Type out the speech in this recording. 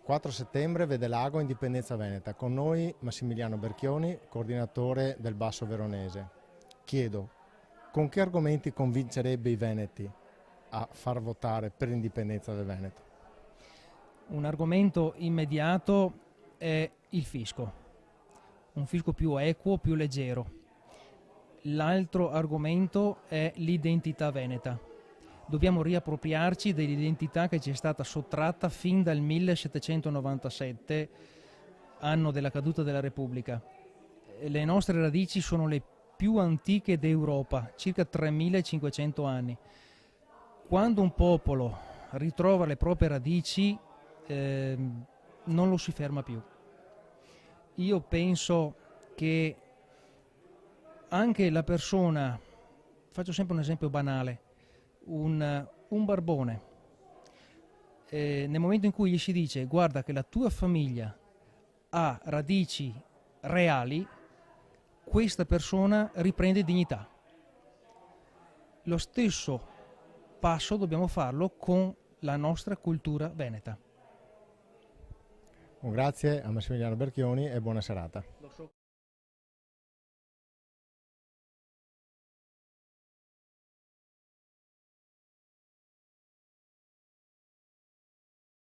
4 settembre vede l'ago Indipendenza Veneta. Con noi Massimiliano Berchioni, coordinatore del Basso Veronese. Chiedo, con che argomenti convincerebbe i veneti a far votare per l'indipendenza del Veneto? Un argomento immediato è il fisco, un fisco più equo, più leggero. L'altro argomento è l'identità veneta. Dobbiamo riappropriarci dell'identità che ci è stata sottratta fin dal 1797, anno della caduta della Repubblica. Le nostre radici sono le più antiche d'Europa, circa 3500 anni. Quando un popolo ritrova le proprie radici, non lo si ferma più. Io penso che anche la persona, faccio sempre un esempio banale, un barbone, nel momento in cui gli si dice guarda che la tua famiglia ha radici reali, questa persona riprende dignità. Lo stesso passo dobbiamo farlo con la nostra cultura veneta. Grazie a Massimiliano Berchioni e buona serata.